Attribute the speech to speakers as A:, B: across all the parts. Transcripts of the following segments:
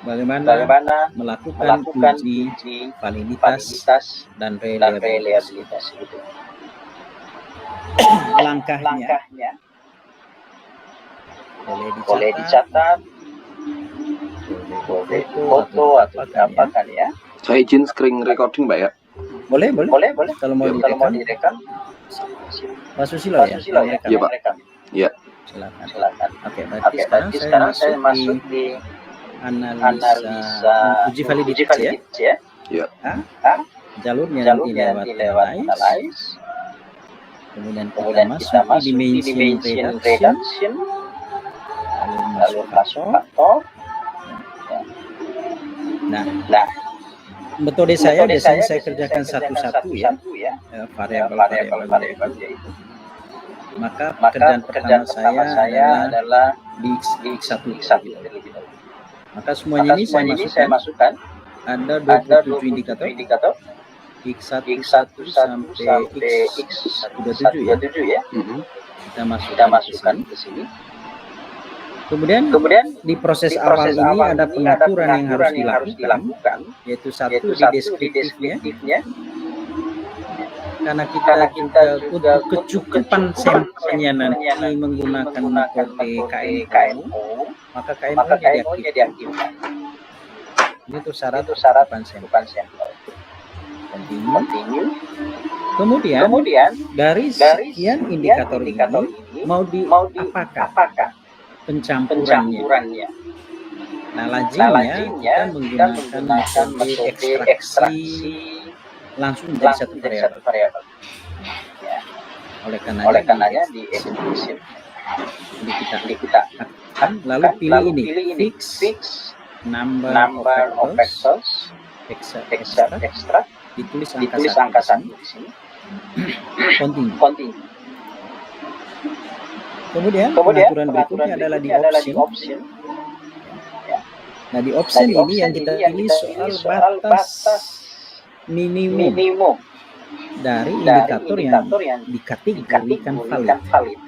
A: bagaimana
B: melakukan uji validitas dan reliabilitas. Langkahnya boleh dicatat, boleh foto atau diapakan ya.
A: Saya izin screen recording, Mbak ya.
B: Boleh. Kalau mau direkam. Pak Susilo ya?
A: Iya, Pak. Iya.
B: Silakan. Oke, berarti sekarang saya masuk di analisa uji validitas ya.
A: Iya.
B: Jalurnya nanti lewat analyze. Kemudian kita masuk di dimension reduction. Lalu masuk faktor. Nah, metode saya biasanya saya kerjakan satu-satu ya, variabel-variabelnya itu. Maka pekerjaan pertama saya adalah di X1 terlebih dahulu. Maka semuanya ini saya masukkan. Ada 27 indikator. X1 sampai X27 ya. Kita masukkan ke sini. Kemudian di proses awal ini ada pengaturan yang harus dilakukan, yaitu satu di deskriptifnya. Karena kita untuk kecukupan sampelnya nanti menggunakan metode KMO, maka KMO-nya diaktifkan. Ini tuh syarat kecukupan sampel. Continue. Kemudian dari sekian indikator ini mau apakah pencampurannya. Nah, lazimnya kita menggunakan metode ekstraksi langsung menjadi satu variabel. Ya. Oleh karenanya di expression. Jadi kita lalu pilih ini fix number of vectors extract ditulis angka 1 di sini. Continue. Kemudian pengaturan berikutnya adalah di option. Nah, di option ini yang kita pilih soal batas minimum dari indikator yang dikategorikan valid.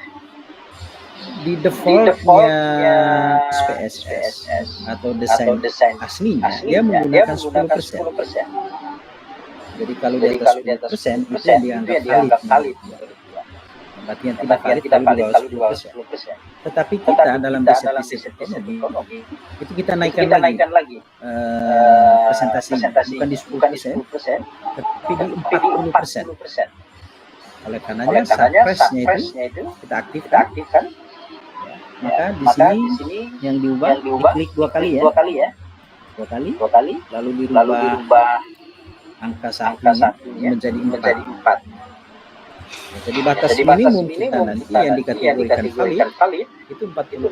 B: Di defaultnya SPSS atau desain aslinya dia menggunakan 10%. Jadi kalau di atas 10% itu dianggap valid. Berarti yang tidak valid kalau di bawah 10%. Tetapi kita dalam riset ekonomi itu kita naikkan lagi presentasinya, bukan di 10%, tapi di 40%. Oleh karenanya suppress-nya itu kita aktifkan. Maka di sini yang diubah diklik 2 kali ya. 2 kali lalu dirubah angka 1 menjadi 4. Jadi batas minimum kita nanti yang dikategorikan valid itu 40%.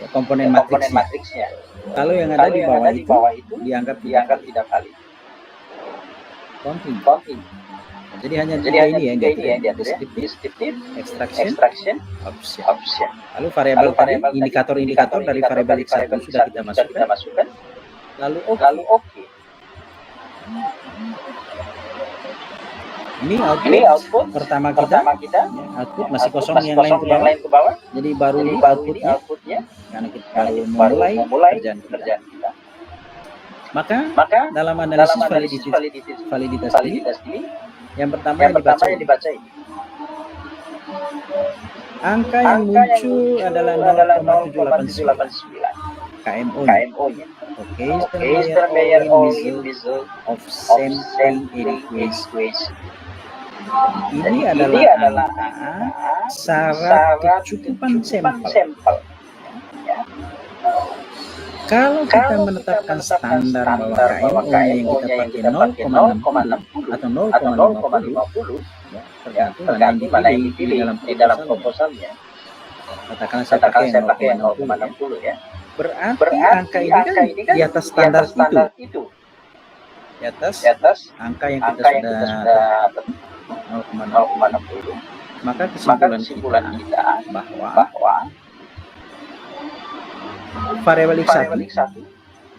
B: Ya, komponen matriksnya. Kalau yang ada di bawah itu dianggap tidak valid. Continue. Jadi hanya ini yang descriptive, extraction, option. Lalu variabel tadi, indikator dari variabel X1 sudah kita masukkan. Lalu oke. Ini output pertama kita output masih kosong, yang lain ke bawah. Jadi baru ini outputnya karena kita baru mulai kerjaan kita. Maka dalam analisis validitas ini yang pertama yang dibaca. Angka yang muncul adalah 0,789 KMO-nya. Occasional result of sampling equation. Ini adalah syarat kecukupan sampel. Kalau kita menetapkan standar bahwa KMO-nya yang kita pakai 0,60 atau 0,50, tergantung mana yang dipilih di dalam proposalnya. Katakanlah saya pakai 0,60 ya. Berarti angka ini kan di atas standar itu. Di atas angka yang kita sudah 0,60. Maka kesimpulan kita bahwa variabel X1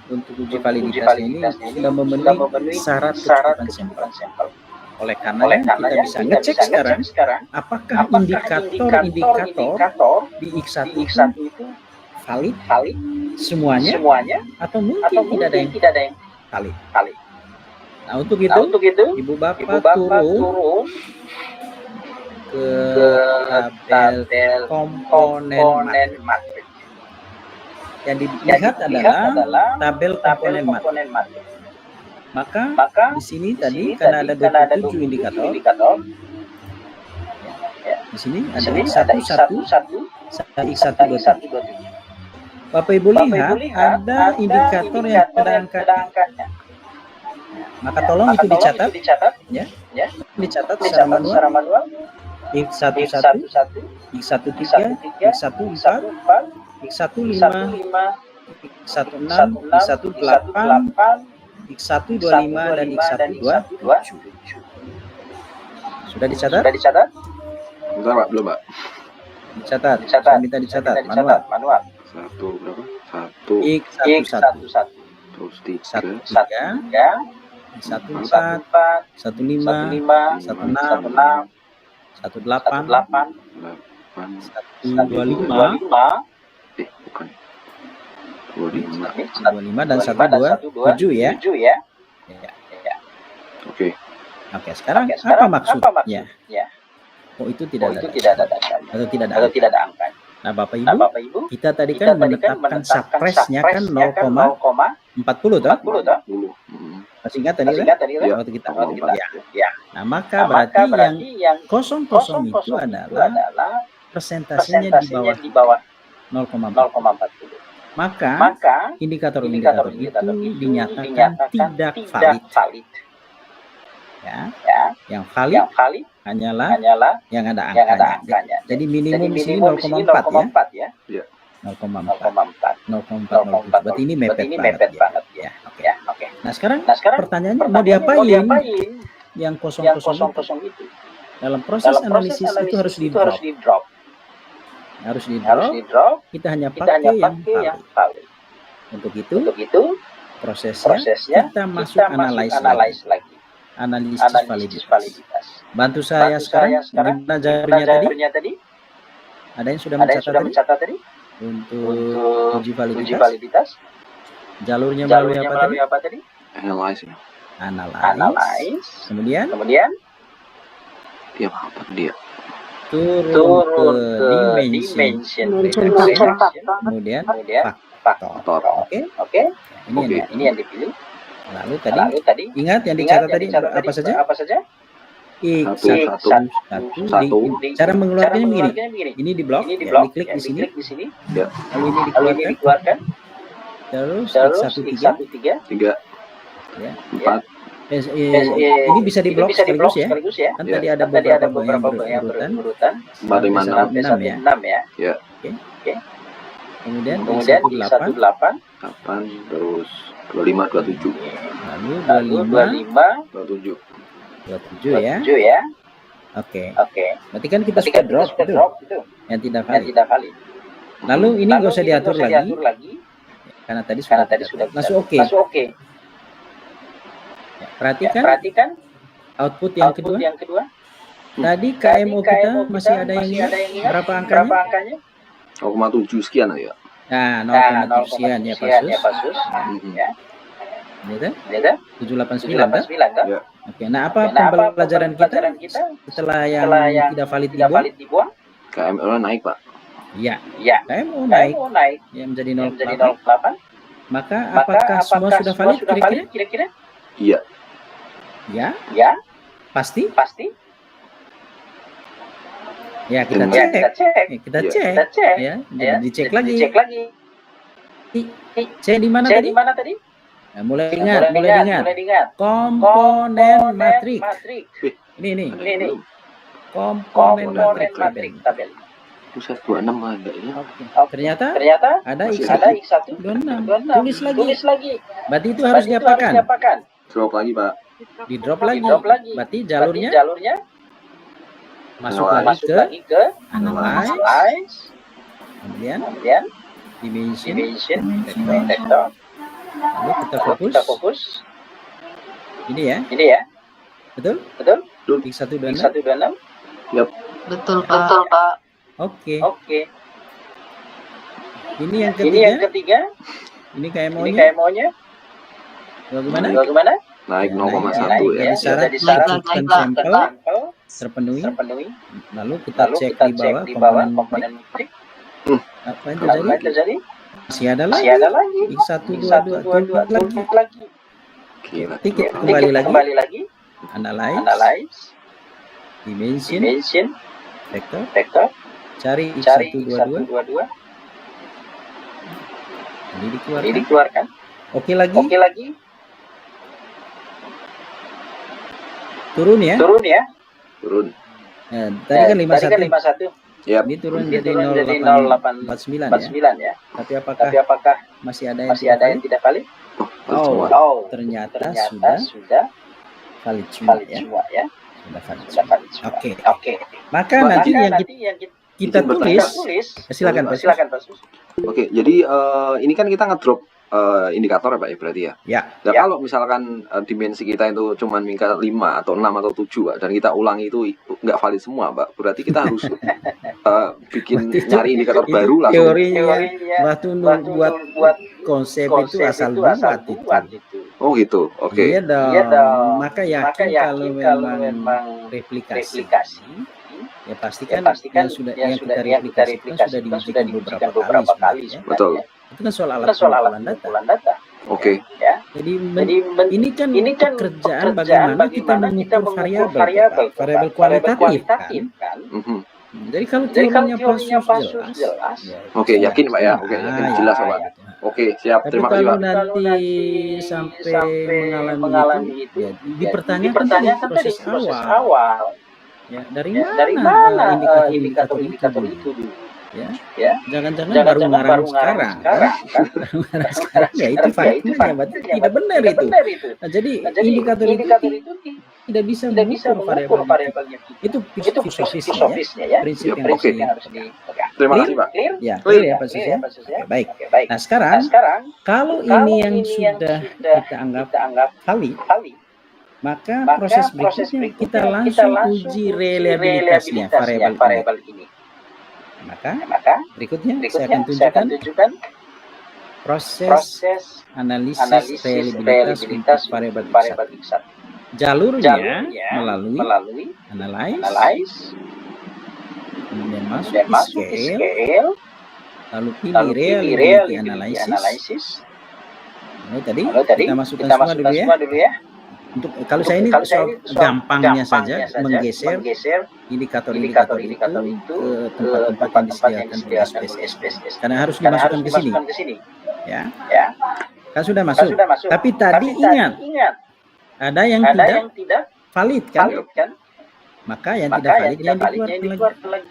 B: untuk uji validitas ini sudah memenuhi syarat kecukupan sampel. Oleh karena kita bisa ngecek sekarang apakah indikator di X1 itu valid semuanya atau mungkin tidak ada yang valid. Nah, untuk itu Ibu Bapak turun ke tabel komponen matriks. Yang dilihat adalah tabel komponen matriks. Maka di sini tadi karena ada 27 indikator, di sini ada X11, X1, X2. Bapak Ibu lihat ada indikator yang ada angkanya. Maka tolong itu dicatat, ya. Dicatat secara manual. X11, X13, X14, X15, X16, X18, X125 dan X127. Sudah dicatat?
A: Bentar Pak, belum Pak.
B: Dicatat. Saya minta dicatat manual.
A: Satu berapa? Satu.
B: X11.
A: Terus tiga.
B: 13, 14, 15, 16, 18,
A: 8.
B: 125,
A: Bukan. 25.
B: 25 dan 127 ya.
A: Oke.
B: Oke, sekarang apa maksudnya? Oh, itu tidak ada atau tidak ada angka. Nah, Bapak Ibu, kita tadi kan menetapkan subpresnya kan 0,40 toh?
A: 10.
B: Masih ingat tadi
A: Ya.
B: waktu kita ya. Nah, maka berarti yang kosong itu adalah persentasenya di bawah 0,40. Maka indikator-indikator itu dinyatakan tidak valid. Ya. Yang valid hanyalah yang ada angkanya. Jadi minimum di sini 0,4 ya. 0,4. Berarti ini mepet banget ya. Oke. Nah, sekarang pertanyaannya mau diapain yang kosong itu? Dalam proses analisis itu harus di-drop. Kita hanya pakai yang valid. Untuk itu prosesnya kita masuk analyze lagi. Analisis validitas. Bantu saya sekarang gimana jalurnya tadi? Ada yang sudah mencatat tadi? Untuk uji validitas. Jalurnya melalui apa tadi?
A: Analyze.
B: Kemudian
A: Dia apa dia?
B: turun ke dimension. Kemudian faktor. Oke. Ini yang dipilih. Lalu tadi ingat yang dicatat tadi apa saja? X1. Cara mengeluarkannya begini. Ini di blok, diklik di sini.
A: Ya.
B: Lalu ini dikeluarkan. Terus X13.
A: 3.
B: Ya.
A: 4.
B: Ini bisa di blok sekaligus ya. Kan tadi ada beberapa yang berurutan.
A: 4, 5, 6.
B: 6 ya.
A: Ya.
B: Oke. Kemudian X18.
A: 8 terus 25, 27.
B: Lalu 25,
A: 27
B: ya. Oke. Berarti kan kita sudah drop itu. Yang tidak valid. Lalu ini nggak usah diatur lagi. Karena tadi sudah langsung oke. Ya, perhatikan output yang kedua. Tadi KMO kita masih ada yang ini. Berapa angkanya?
A: 0,7 sekian ya.
B: Nah, 0,7 sekian ya Pasus. Ya. Ini 789 kan?
A: Ya.
B: Oke, nah apa pembelajaran kita setelah yang tidak valid dibuang?
A: KML naik Pak.
B: Iya. KMO naik. Ya, menjadi 0,8. Maka apakah semua sudah valid kira-kira?
A: Iya.
B: Ya? Pasti? Ya, kita cek. Ya, jadi dicek lagi. C di mana tadi? Nah, mulai ingat. Komponen matriks. Ini. Komponen matriks tabel.
A: Pusat 26 ada ya.
B: Ternyata ada X1, 26. Tulis lagi. Berarti itu harus diapakan?
A: Drop lagi Pak.
B: Di drop lagi. Berarti jalurnya masuk lagi ke analyze. Kemudian dimension vector. Lalu kita fokus. Ini ya. Betul? X126.
A: Yap.
C: Betul, Pak.
B: Oke. Ini yang
C: Ini yang
B: ketiga.
C: ketiga.
B: Ini
C: Ini
B: KMO-nya.
C: KMO-nya.
B: Bagaimana?
C: Bagaimana?
A: Naik
B: Ya,
A: 0,1
B: naik.
A: ya.
B: Jadi syarat
C: Jadi syarat
B: cukupkan
C: cukupkan
B: sampel
C: sampel
B: terpenuhi.
C: terpenuhi.
B: Lalu kita
C: Lalu
B: cek
C: kita
B: di
C: cek
B: bawah
C: di bawah
B: komponen
C: komponen
B: metrik.
C: metrik.
B: Apa yang
C: Apa yang
B: terjadi?
C: terjadi?
B: Masih ada
C: Masih
B: lagi.
C: ada lagi.
B: X122 tunduk lagi.
C: tunduk lagi.
A: Gila.
B: Tiket
A: Gila.
B: kembali lagi.
C: Kembali lagi.
B: Analyze.
C: Analyze.
B: Dimension.
C: Dimension.
B: Vector.
C: Vector.
B: Cari
C: Cari
B: X122.
C: X122.
B: Ini
C: Ini
B: dikeluarkan.
C: dikeluarkan.
B: Oke lagi.
C: Oke lagi.
B: Turun ya.
C: Turun ya.
A: Turun.
B: Nah, tadi kan 51.
C: 51.
A: Yap.
B: Ini turun
C: Ini
B: jadi
C: turun jadi
B: 0849 ya.
C: 49 ya.
B: Tapi apakah
C: Tapi apakah
B: masih ada yang
C: masih
B: tidak
C: ada yang
B: valid?
C: tidak valid?
A: Oh, valid semua.
C: Oh,
B: Ternyata
C: ternyata
B: sudah
C: sudah
B: valid semua
C: valid
B: ya.
C: semua ya.
B: Sudah valid
C: Sudah
B: semua.
C: valid semua.
B: Oke.
C: Oke.
B: Maka
A: Maka
B: nanti yang
C: nanti yang
B: kita
A: izin
B: tulis,
C: tulis.
B: silakan Pak.
C: Silakan Pak Sus.
A: Oke, jadi ini kan kita ngedrop indikator ya Pak ya berarti ya.
B: Ya.
A: Nah,
C: Ya.
A: kalau misalkan dimensi kita itu cuma minta 5 atau 6 atau 7 Pak, dan kita ulangi itu nggak valid semua Pak. Berarti kita harus bikin
B: Berarti itu-
A: nyari indikator
B: itu
A: baru langsung.
B: teorinya waktu buat
C: buat
B: konsep itu asal
C: asal
B: buat
C: buat
B: itu.
C: itu.
A: Oh gitu. Oke.
B: Iya dong.
C: Iya dong.
B: Maka yakin kalau memang replikasi, ya pastikan yang kita replikasikan sudah diujikan beberapa kali ya.
A: Betul.
B: Itu kan soal alat
C: Kita soal alat
B: pengumpulan data.
C: pengumpulan data.
A: Oke.
C: Ya.
B: Jadi
C: Jadi
B: ini kan pekerjaan bagaimana kita mengukur variabel, Pak. Variabel kualitatif kan.
A: Mhm.
B: Jadi kalau
C: Jadi kalau
B: teorinya Pasus
C: Pasus
B: jelas.
C: jelas.
B: ya,
A: Oke,
B: jelas.
A: yakin Pak ya. Oke,
B: Nah,
A: yakin
B: ya,
A: jelas Pak.
B: gitu.
A: Oke, siap.
B: Tapi
A: Terima kasih
B: kalau
A: Pak.
B: nanti sampai mengalami itu, ya, dipertanyakan tadi proses awal. Ya, dari mana indikator-indikator itu?
C: Ya.
B: Jangan-jangan baru ngarang sekarang. Ngarang sekarang ya itu faktanya, berarti tidak benar itu. Nah, jadi indikator itu tidak bisa mengukur variabelnya. Itu filosofisnya ya, prinsip yang
A: Oke.
B: harus dipegang.
A: Terima kasih Pak.
B: Ya,
A: Clear.
B: clear ya Pak Sus ya. Oke, baik.
C: Baik.
B: Nah, sekarang kalau ini yang sudah kita anggap valid, maka proses berikutnya kita langsung uji reliabilitasnya variabel ini. Maka berikutnya saya akan tunjukkan proses analisis reliabilitas untuk variabel X1. Jalurnya melalui analyze, kemudian masuk ke scale, lalu pilih reliability analysis. Lalu tadi kita masukkan semua dulu ya. Untuk kalau saya ini soal gampangnya saja menggeser indikator-indikator itu ke tempat-tempat yang disediakan oleh SPSS. Karena harus dimasukkan ke sini. Ya. Kan sudah masuk. Tapi tadi ingat ada yang tidak valid kan? Maka yang tidak validnya dikeluarkan lagi.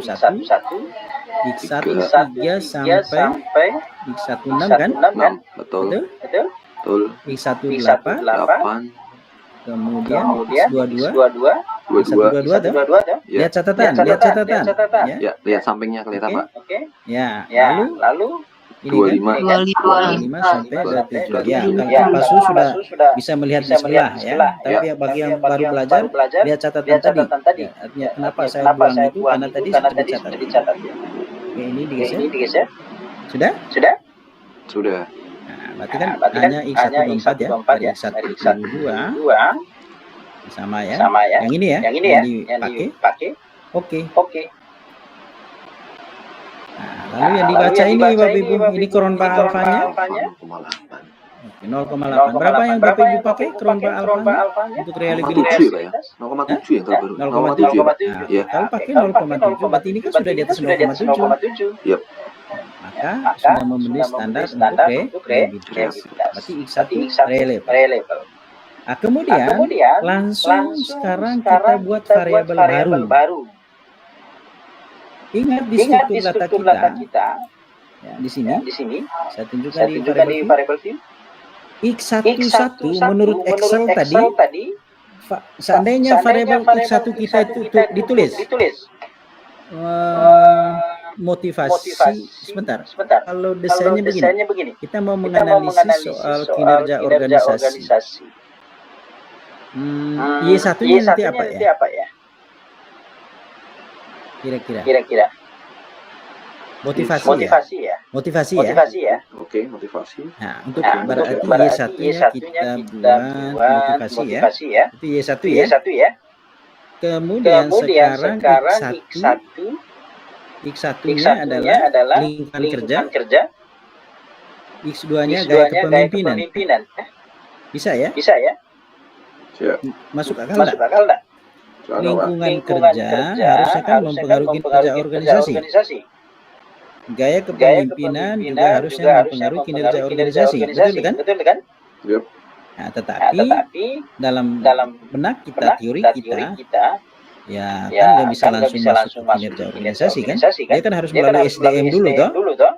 B: X11, X13 sampai X16 kan?
A: 6, betul.
B: X18,
A: 8,
B: kemudian X22,
A: 22.
B: tuh. Lihat catatan. Ya.
A: Ya, lihat sampingnya kelihatan Pak.
B: Ya, lalu ini
A: 25.
B: 25 sampai 27. Ya, kalau Pak Sus sudah bisa melihat di sebelah ya. Tapi bagi yang baru belajar, lihat catatan tadi. Ya, artinya kenapa saya buang itu karena tadi sudah dicatat. Oke, ini digeser. Sudah?
A: Sudah.
B: Nah, berarti kan hanya X124 ya. Dari X122 sama ya. Yang ini ya. Yang dipakai. Oke. Nah, lalu yang dibaca ini Bapak Ibu, ini Cronbach alfanya 0,8. Berapa yang Bapak Ibu pakai Cronbach alfanya untuk reliabilitas?
A: 0,7 Pak ya. 0,7 yang terbaru.
B: 0,7.
A: Pak.
B: Nah,
A: Ya.
B: kalau pakai 0,7, berarti ini kan sudah di atas 0,7.
A: Yap.
B: Maka sudah memenuhi standar untuk reliabilitas. Berarti X1 reliable. Nah, kemudian langsung sekarang kita buat variabel baru. Ingat di struktur data kita. Ya, di sini saya tunjukkan di variable view. X11 menurut Excel tadi seandainya variabel X1 kita itu ditulis motivasi sebentar. Kalau desainnya begini, kita mau menganalisis soal kinerja organisasi. Y1-nya nanti apa ya? Kira-kira. Motivasi
C: Motivasi
B: ya.
C: ya.
B: Motivasi ya.
C: Motivasi ya.
A: Oke, motivasi.
B: Nah, untuk
C: Nah,
B: berarti
C: berarti
B: Y1-nya
C: Y1-nya
B: kita buat motivasi ya. Itu Y1 ya.
C: Y1 ya.
B: Kemudian sekarang
C: X1
B: X1-nya adalah lingkungan kerja. X2-nya gaya kepemimpinan. Bisa ya?
C: Bisa ya?
A: Siap.
B: Masuk akal
C: Masuk
B: enggak?
C: akal enggak?
B: Lingkungan kerja harusnya kan mempengaruhi kerja organisasi. Gaya kepemimpinan juga harusnya mempengaruhi kinerja organisasi. Betul kan?
C: Betul kan?
A: Yep.
B: Nah, tetapi dalam benak kita, teori kita, ya kan nggak bisa langsung masuk ke kinerja organisasi kan? Dia kan harus melalui SDM dulu toh.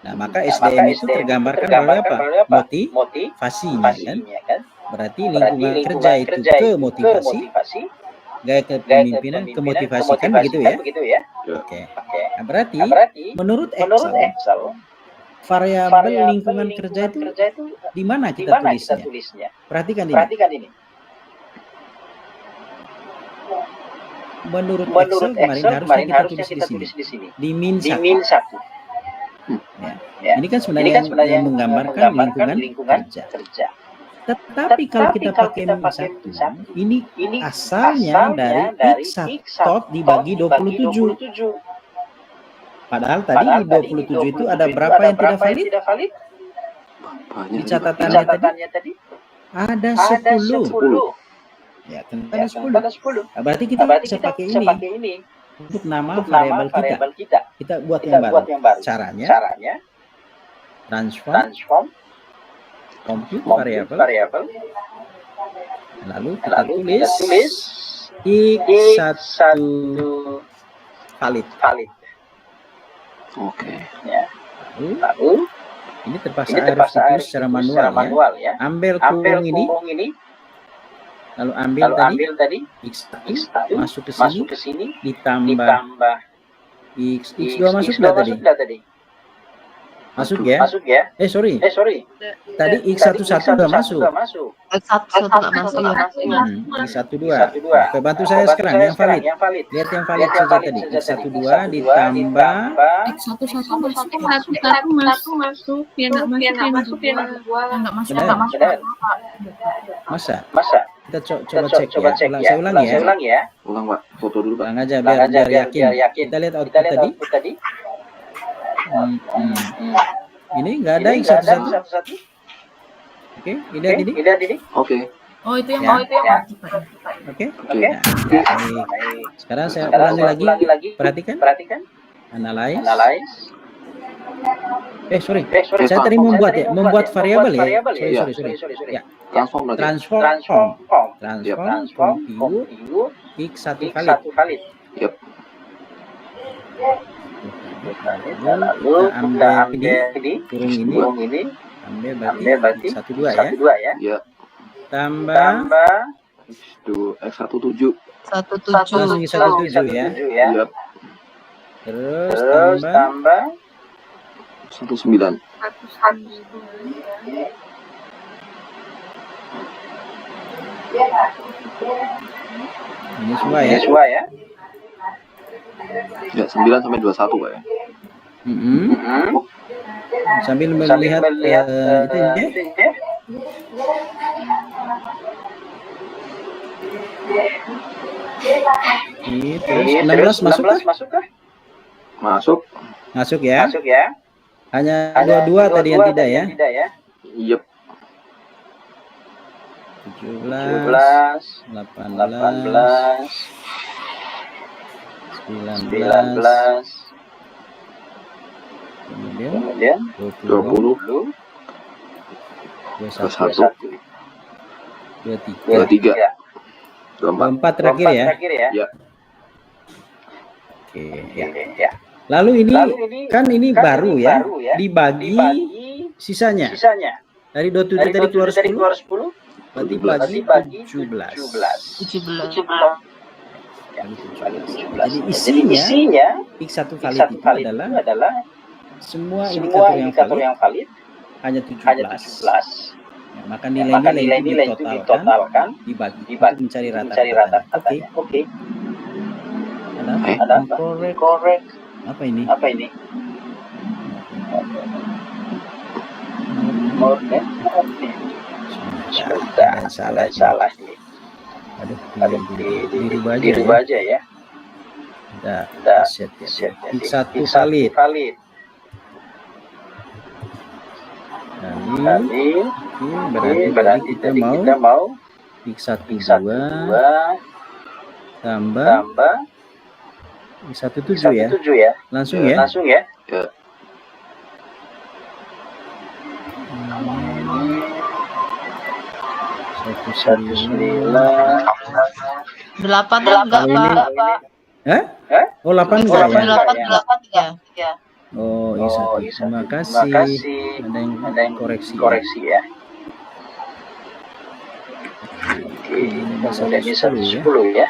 B: Nah, maka SDM itu tergambarkan melalui apa? Motivasinya kan? Berarti lingkungan kerja itu ke motivasi, gaya kepemimpinan ke motivasi kan begitu ya? Oke. Nah, berarti menurut Excel variabel lingkungan kerja itu di mana kita tulisnya? Perhatikan ini. Menurut Excel kemarin harusnya kita tulis di sini. Di min 1. Ya. Ini kan sebenarnya yang menggambarkan lingkungan kerja. Tetapi kalau kita pakai min 1, ini asalnya dari X1 dibagi 27. Padahal tadi di 27 itu ada berapa yang tidak valid? Di catatannya tadi ada 10. Ya, ada 10. Nah, berarti kita bisa pakai ini untuk nama variabel kita. Kita buat yang baru. Caranya transform compute variabel. Lalu kita tulis X1 valid.
A: Oke.
C: Lalu
B: ini terpaksa harus ditulis secara manual ya. Ambil kurung ini. Lalu ambil tadi X1 masuk ke sini ditambah X2 masuk enggak tadi? Masuk ya? Sorry. Tadi X11 sudah masuk.
D: X1 enggak masuk ya.
B: X12. Oke, bantu saya sekarang yang valid. Lihat yang valid saja tadi. X12 ditambah
D: X11 masuk. Ya enggak masuk.
B: Masa? Kita coba cek ya. Saya ulang ya.
A: Ulang, Pak. Foto dulu, Pak.
B: Ulang aja biar yakin. Kita lihat output tadi. Ini nggak ada X11. Oke, lihat ini.
A: Oke.
D: Oh, itu yang
B: Ya.
D: Oke.
B: Nah, baik. Sekarang saya ulangi lagi. Perhatikan. Analyze. Sorry. Saya tadi membuat variabel ya. Sorry. Ya. Transform compute X1 valid.
A: Yep.
B: Lalu kita ambil ini kurung ini, ambil berarti X12 ya.
A: Ya.
B: Tambah
A: X17.
B: langsung X17 ya.
A: Yep.
B: Terus tambah
A: 19.
B: ini semua ya.
A: Ya, 9 sampai 21, Pak ya.
B: Sambil melihat itu ya. Terus 16 masuk kah? Masuk ya. Hanya 22 tadi yang tidak ya.
A: Yep.
B: 17, 18, 19, kemudian 20, 21, 23, 24 terakhir ya.
A: Ya.
B: Oke, ya. Lalu ini kan ini baru ya, dibagi sisanya. Dari 27 tadi keluar 10, berarti bagi 17. Jadi isinya X1 valid itu adalah semua indikator yang valid hanya 17. Ya, maka nilai-nilai itu ditotalkan dibagi untuk mencari rata-rata. Oke. Ada korek. Apa ini?
C: more than 14. Sudah, salah nih.
B: Aduh,
C: Aduh, dirubah aja ya.
B: Udah set ya. Tik 1 valid. Kali. Oke, berarti tadi kita mau tik 1 2 tambah tik 1 7 ya. Langsung ya.
A: Ya.
B: 19.
D: 8 enggak, Pak.
B: Hah? Oh, 8 enggak ya?
D: 8 ya.
B: Oh, iya. Terima kasih. Ada yang koreksi
C: ya.
B: Oke, ini
C: Kemudian
B: 110
C: ya.
B: ya.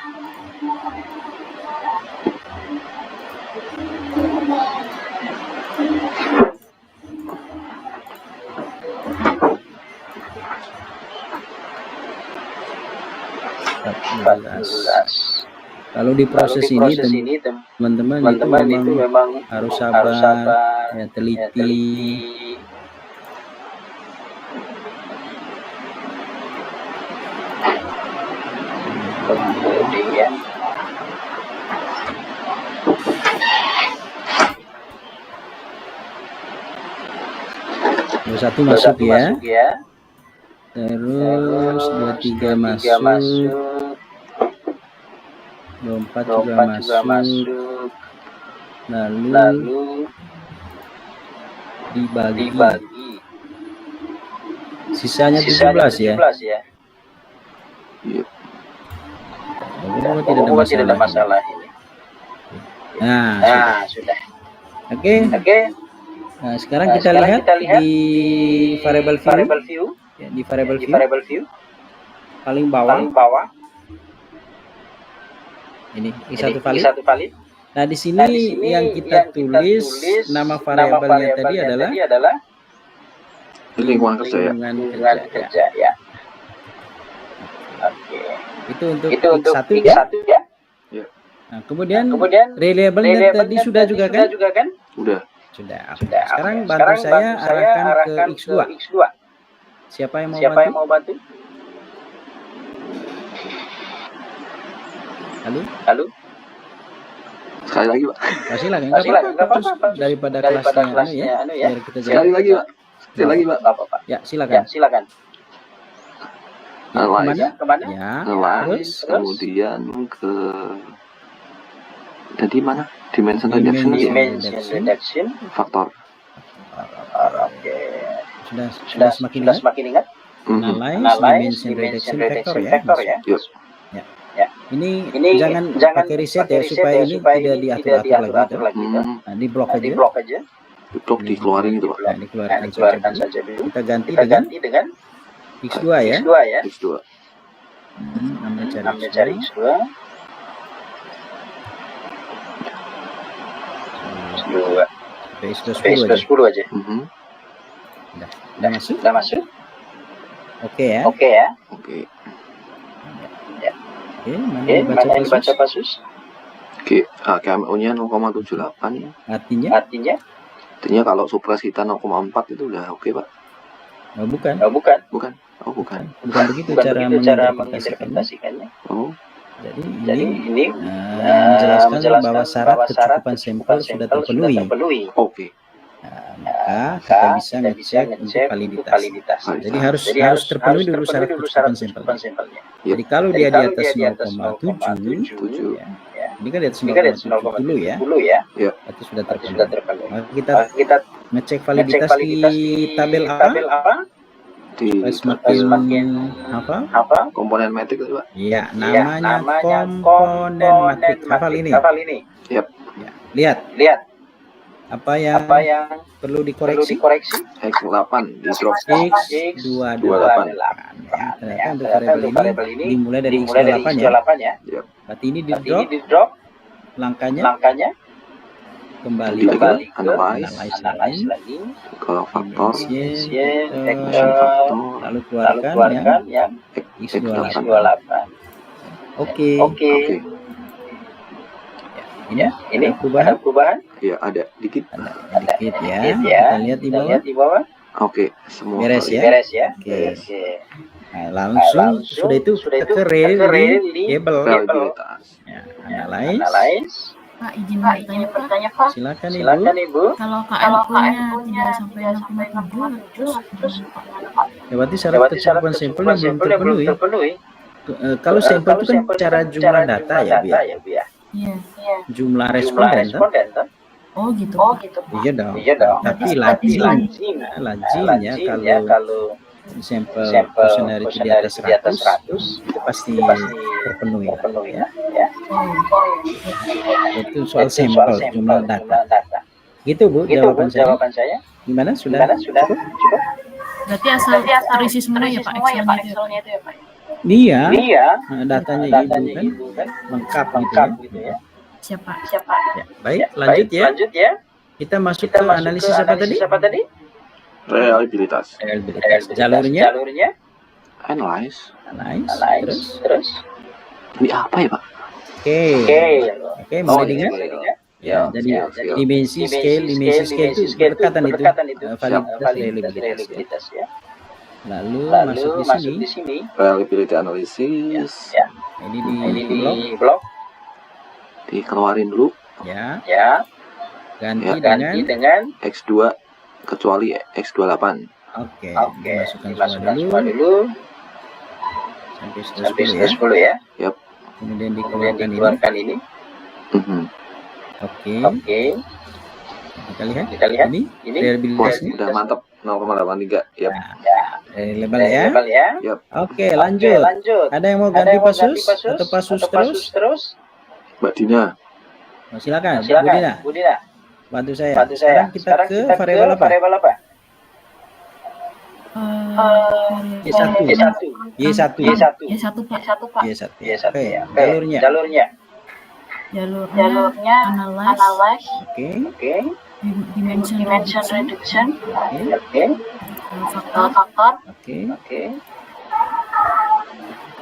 B: Kalau di proses ini teman-teman itu memang harus sabar, ya, teliti.
C: Kemudian
B: satu masuk ya. Terus 23 masuk. 24 juga masuk. Lalu dibagi. Sisanya 17 ya.
A: Iya.
B: Tidak ada masalah ini. Nah, sudah. Oke. Nah, sekarang kita lihat di variable view. Ya, di variable view. Paling bawah. Ini I1 valid. Nah, di sini yang kita tulis nama variabelnya tadi adalah
A: lingkungan kerja
C: ya. Oke.
B: Itu untuk X1 ya.
A: Ya.
B: Nah, kemudian reliable tadi sudah juga kan?
A: Sudah.
B: Sekarang bantu saya arahkan ke X2. Siapa yang mau bantu? Halo?
A: Sekali lagi, Pak.
B: Silakan. Enggak apa-apa. Daripada kelasnya ya. Biar kita
A: Sekali lagi, Pak.
B: Ya, silakan.
A: Kemana?
B: Ya.
A: Terus kemudian ke tadi mana? Dimension reduction. Faktor.
C: Oke.
B: Sudah semakin ingat?
C: Analyze dimension reduction factor ya.
A: Ya.
B: Ini jangan pakai reset ya supaya ini tidak diatur lagi. Nah, di blok aja.
A: Di blok dikeluarin gitu, Pak.
B: Nah, dikeluarkan saja dulu. Kita ganti dengan X2 ya.
A: X2.
C: Namanya cari X2.
B: X2
C: 10 aja.
B: Udah masuk? Oke ya.
A: Oke.
B: Mana dibaca Pasus?
A: Oke, KMU-nya 0,78 ya.
C: Artinya
A: kalau supres kita 0,4 itu udah oke, Pak.
B: Oh, bukan.
A: Bukan
B: Begitu cara menginterpretasikannya.
A: Oh.
B: Jadi ini menjelaskan bahwa syarat kecukupan sampel sudah terpenuhi.
A: Oke.
B: Maka kita bisa ngecek untuk validitas. Jadi harus terpenuhi dulu syarat kecukupan sampelnya. Jadi kalau dia di atas 0,7 ya. Ini kan di atas 0,7 dulu ya. Itu sudah terpenuhi. Maka kita ngecek validitas di tabel apa? Semakin
C: apa?
A: Komponen metrik itu, Pak.
B: Iya, namanya komponen metrik. Hafal ini.
A: Yap.
B: Ya, lihat. Apa yang perlu dikoreksi?
A: X8 di drop
B: X28. Ternyata untuk variabel ini dimulai dari X28 ya. Berarti ini di drop langkahnya kembali ke analyze lagi
A: ke faktor,
B: lalu keluarkan yang X28. Oke. Ini
C: perubahan?
A: Iya, ada dikit.
B: Ada dikit ya. Kita lihat di bawah.
A: Oke, semua
B: Beres ya?
C: Beres ya.
B: Oke.
C: Oke.
B: Nah, langsung sudah itu kita ke reliable.
A: reliabilitas.
B: Ya, analyze.
C: Analyze.
D: Pak, izin
C: Pak, izin
D: bertanya,
C: bertanya,
D: Pak.
C: Pak.
B: Silakan Ibu.
C: Silakan Ibu.
D: Kalau
C: Kalau
D: KMU-nya
C: KMU-nya
D: tidak sampai 6,7, terus gimana, Pak?
B: Lewati syarat
C: Lewati syarat
B: kecukupan sampel
C: kecukupan
B: yang belum
C: sampel yang belum
B: terpenuhi.
C: terpenuhi.
B: Kalau sampel itu kan
C: sampel
B: cara jumlah data ya, Bu ya.
C: Bu ya.
D: Iya.
C: Iya.
B: Jumlah
C: Jumlah
B: responden toh?
C: responden toh?
D: Oh gitu.
C: Oh
D: Pak.
C: gitu.
B: Iya dong.
C: Iya dong.
B: Tapi
D: Berarti
B: lazim ya kalau sampel kuesioner itu di atas 100 itu pasti terpenuhi ya. Itu soal sampel jumlah data. Gitu Bu jawaban saya. Gimana sudah? Cukup?
D: Berarti asal terisi semua ya Pak Excelnya itu ya Pak.
B: Iya.
C: Nah,
B: datanya Ibu kan lengkap gitu ya.
D: Siapa?
B: Ya, baik, lanjut ya. Kita masuk ke analisis apa tadi?
A: Reliabilitas.
B: Jalurnya?
A: Analyze.
B: Terus?
A: Ini apa ya, Pak?
B: Oke, mulai dengan
A: Ya,
B: jadi
A: siap.
B: dimensi scale itu berdekatan itu validitas reliabilitas ya. Lalu masuk di sini.
A: Reliability analysis.
B: Ini di blok
A: Dikeluarin dulu.
B: ya.
C: Ganti
B: dengan
A: X2 kecuali X28.
B: Oke, masukkan semua dulu sampai 10 ya.
A: Yap.
B: Kemudian dikeluarkan ini.
A: Mhm.
B: Oke. Kita lihat. Ini
A: Wah,
B: reliabilitasnya.
A: udah mantap 0,83. Yap.
B: Label ya.
A: Yap.
B: Oke, lanjut. Ada yang mau ganti pasus atau pasus terus?
A: Mbak Dina.
B: Oh, silakan, Bu Dina. Bantu saya. Sekarang kita ke variabel apa? Y1.
D: Y1 Pak.
B: Y1. Oke, jalurnya.
D: Jalurnya analyze.
B: Oke.
D: Dimension reduction.
B: Oke.
D: Faktor.
B: Oke.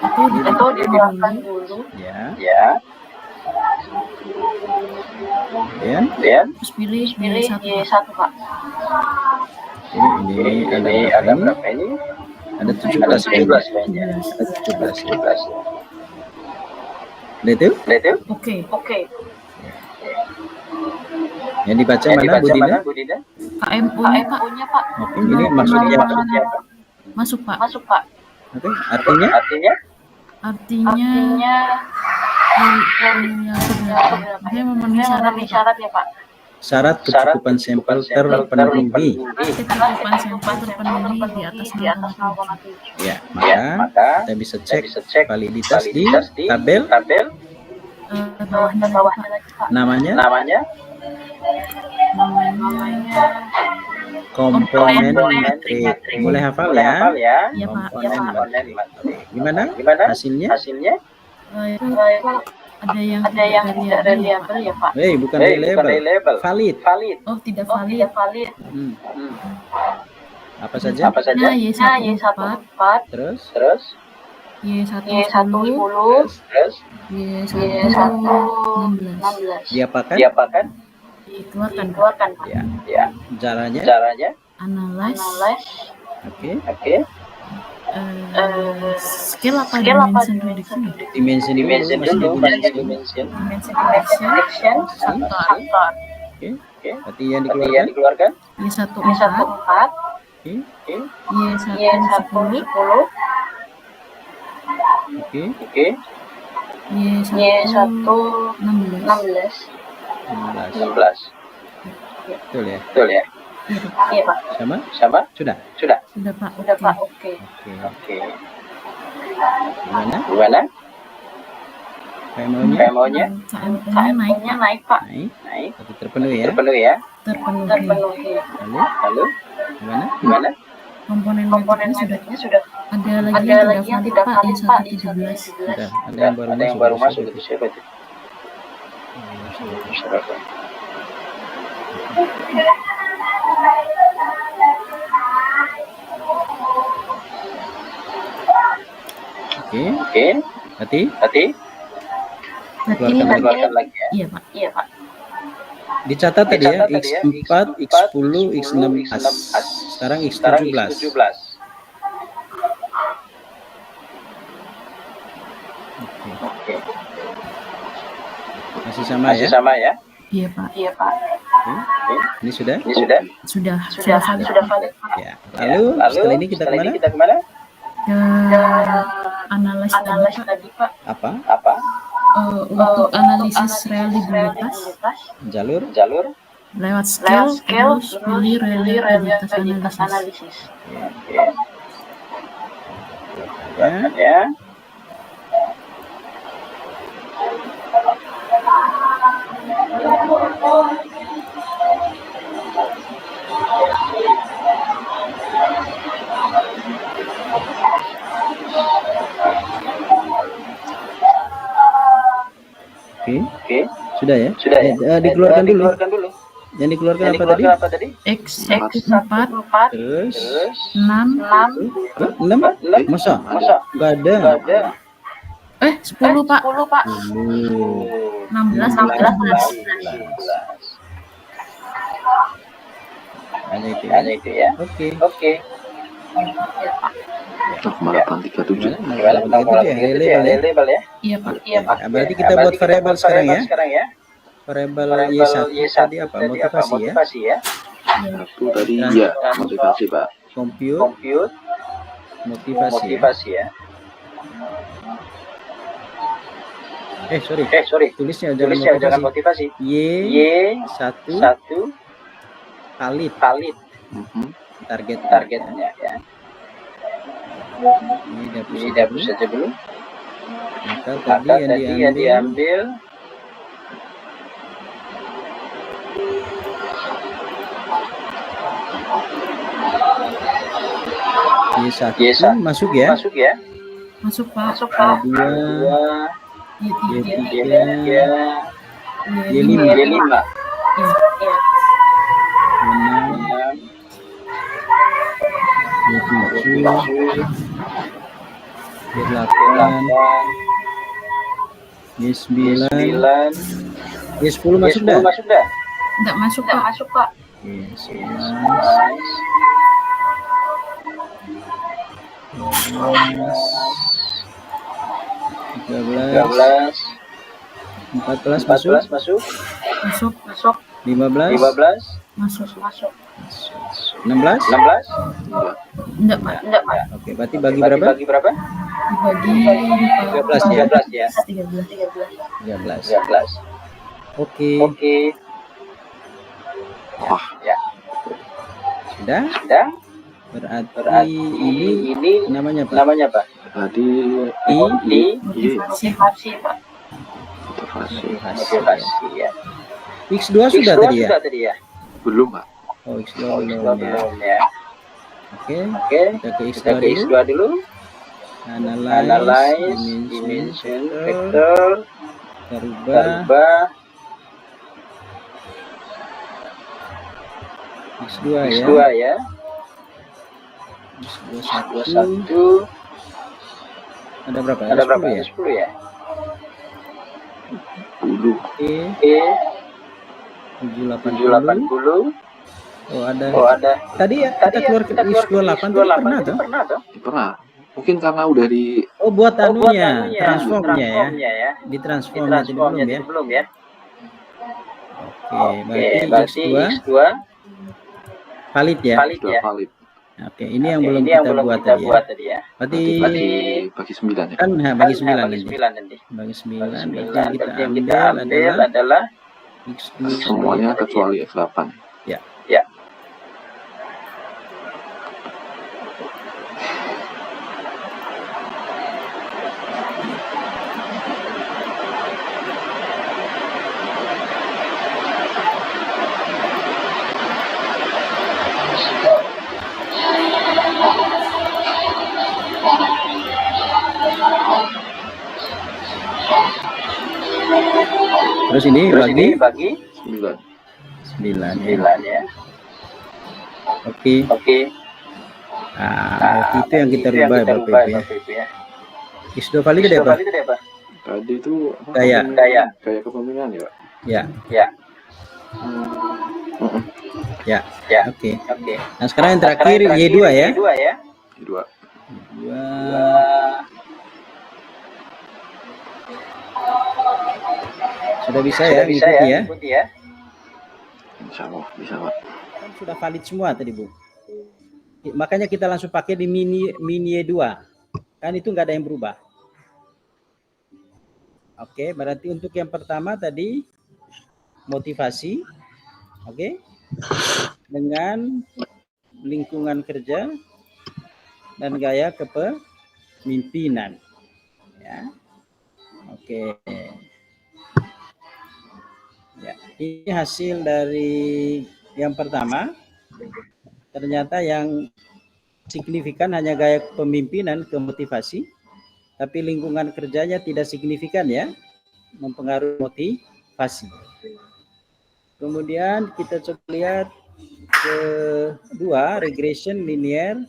D: Itu dikeluarkan dulu.
B: Ya. Kemudian
D: Terus pilih Y1 Pak.
B: ini ada berapa ini? Ada 17 kayaknya. Ada 17. Udah itu?
D: Oke.
B: Yang dibaca mana Bu Dina?
D: KMU-nya Pak.
B: Oke, ini maksudnya apa?
D: Masuk Pak.
B: Oke, artinya?
D: Artinya saya memenuhi syarat ya Pak.
B: Syarat kecukupan sampel terpenuhi.
D: Kecukupan sampel terpenuhi di atas 0,7.
B: Ya, maka kita bisa cek validitas di tabel
D: Bawahnya lagi Pak.
B: namanya
D: Namanya
B: komponen metrik. Mulai hafal ya?
D: Iya Pak.
B: Komponen metrik. Gimana? Hasilnya?
D: Itu ada yang tidak reliable ya Pak.
B: Bukan reliable. Valid.
D: Oh, tidak valid.
B: Apa saja?
D: Y1 4.
B: Terus?
D: Y1 10. Y1 16.
B: Diapakan?
D: Dikeluarkan.
B: Ya. Caranya?
D: Analyze.
B: Oke.
D: Scale apa dimension reduction?
B: Dimension dulu.
D: Dimension reduction. Faktor.
B: Oke. Berarti yang dikeluarkan?
D: Y1 4.
B: Oke.
D: Y1 10.
B: Oke.
D: Y1 16.
B: 16. Betul ya?
D: Iya Pak.
B: Sama? Sudah.
D: Sudah Pak. Oke.
B: Gimana? KMO-nya?
D: KMU-nya naik Pak.
B: Naik. Tapi terpenuhi ya?
D: Terpenuhi.
B: Lalu? Gimana?
D: Komponen metriknya sudah ada lagi yang tidak valid Pak Y117.
B: Sudah. Ada yang baru masuk itu siapa itu? Oke. Hati. Keluarkan lagi ya?
D: Iya Pak.
B: Dicatat tadi ya, X4, X10, X16. Sekarang X17. Oke. Masih sama ya?
D: Iya, Pak.
B: Oke. Ini sudah?
D: Sudah valid.
B: Ya. Lalu setelah ini kita kemana?
D: Ke analis tadi, Pak.
B: Apa?
D: Untuk analisis reliabilitas
B: Jalur?
D: lewat skill terus pilih reliabilitas analisis.
B: Ya. Oke. Sudah ya? Dikeluarkan dulu. Yang dikeluarkan apa tadi?
D: X4
B: Terus
D: 6
B: 6? Masa? Enggak ada.
D: 10, Pak. 16 sampai 17.
B: Hanya itu ya. Oke.
A: Malah 37.
B: Label ya.
D: Iya, Pak.
B: Nah, berarti kita buat variabel sekarang ya. Variabel Y1 tadi apa? Motivasi ya.
A: Satu tadi ya motivasi, Pak.
B: Compute motivasi ya. Sorry. Tulisnya jangan motivasi. Y1 valid targetnya ya. Ini dihapus saja dulu. Maka tadi yang diambil Y1 masuk ya.
D: Masuk, Pak.
B: Y2 Y3 Y5 Y7 Y8 Y9 Y10 masuk dah?
D: Enggak masuk, Pak.
B: Y11 13 14 masuk?
D: Masuk.
B: 15
D: Masuk.
B: 16?
D: Enggak, Pak.
B: Oke, berarti bagi berapa?
D: Dibagi
B: 13 ya.
D: 13.
B: Oke.
A: Wah,
B: Sudah? Berarti ini namanya Pak?
A: tadi
D: Motivasi, Pak.
A: motivasi.
B: ya. X2 sudah tadi ya?
A: Belum, Pak.
B: Oh, X2 belum ya. Oke, kita ke X2 dulu. Analyze dimension vector rubah X2 ya. X2 1 ada berapa? Ada 10 ya?
A: 10.
B: Oke. 780. Oh ada. Tadi ya kita keluar ke X28 pernah tuh?
A: Pernah. Mungkin karena udah di
B: buat anunya, transformnya ya. Di transformnya belum ya. Oke, berarti X2 valid ya.
A: valid.
B: Oke, ini yang belum kita buat tadi ya. Berarti
A: bagi 9 ya.
B: kan bagi 9 nanti. Bagi 9 berarti yang kita ambil adalah X2
A: Semuanya kecuali F8.
B: Ya. Terus ini bagi 9 ya. Oke. Berarti itu yang kita rubah ya Bapak Ibu ya. X2 valid ada apa?
A: Tadi itu
B: Gaya
A: kepemimpinan ya, Pak.
B: Ya. Ya.
C: Ya.
B: Oke.
C: Oke.
B: Nah, sekarang yang terakhir Y2 ya.
C: Y2 ya.
A: Y2.
B: Sudah bisa
C: Sudah
B: ya
C: bisa
B: mengikuti ya.
C: Ikuti ya.
A: Insya Allah bisa, Pak.
B: Kan sudah valid semua tadi, Bu. Makanya kita langsung pakai di mini Y2. Kan itu nggak ada yang berubah. Oke, berarti untuk yang pertama tadi motivasi. Oke. Dengan lingkungan kerja dan gaya kepemimpinan. Ya. Oke. Ya, ini hasil dari yang pertama. Ternyata yang signifikan hanya gaya kepemimpinan ke motivasi, tapi lingkungan kerjanya tidak signifikan ya, mempengaruhi motivasi. Kemudian kita coba lihat kedua, regression linear.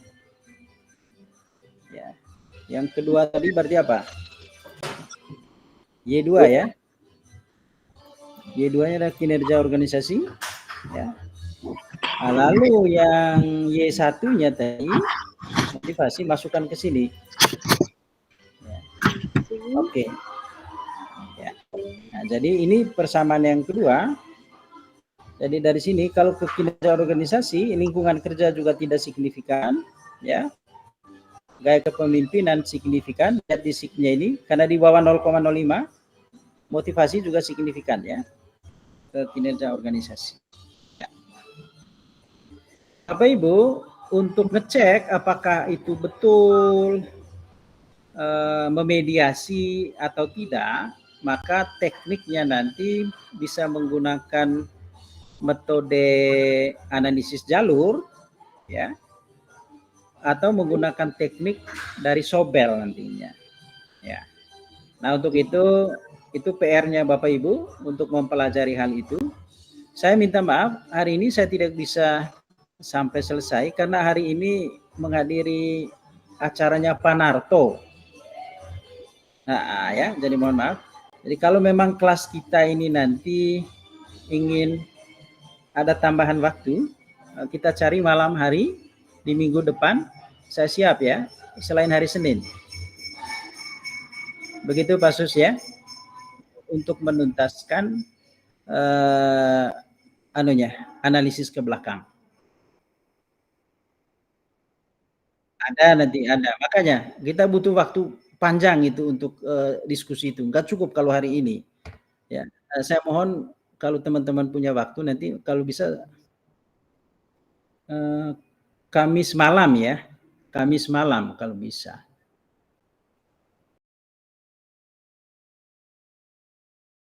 B: Ya. Yang kedua tadi berarti apa? Y2 ya. Y2-nya adalah kinerja organisasi. Ya. Nah, lalu yang Y1-nya tadi motivasi, masukkan ke sini. Ya. Oke. Ya. Nah, jadi ini persamaan yang kedua. Jadi dari sini kalau ke kinerja organisasi, lingkungan kerja juga tidak signifikan, ya. Gaya kepemimpinan signifikan, lihat di signya ini karena di bawah 0,05, motivasi juga signifikan ya ke kinerja organisasi. Ya. Bapak Ibu, untuk ngecek apakah itu betul memediasi atau tidak, maka tekniknya nanti bisa menggunakan metode analisis jalur, ya, atau menggunakan teknik dari Sobel nantinya. Ya. Nah, untuk itu PR-nya Bapak Ibu untuk mempelajari hal itu. Saya minta maaf, hari ini saya tidak bisa sampai selesai karena hari ini menghadiri acaranya Panarto. Nah, ya, jadi mohon maaf. Jadi kalau memang kelas kita ini nanti ingin ada tambahan waktu, kita cari malam hari di minggu depan, saya siap ya, selain hari Senin. Begitu Pak Sus ya, untuk menuntaskan analisis ke belakang. Ada. Makanya kita butuh waktu panjang itu untuk diskusi itu. Enggak cukup kalau hari ini. Ya, saya mohon kalau teman-teman punya waktu nanti kalau bisa Kamis malam ya. Kamis malam kalau bisa.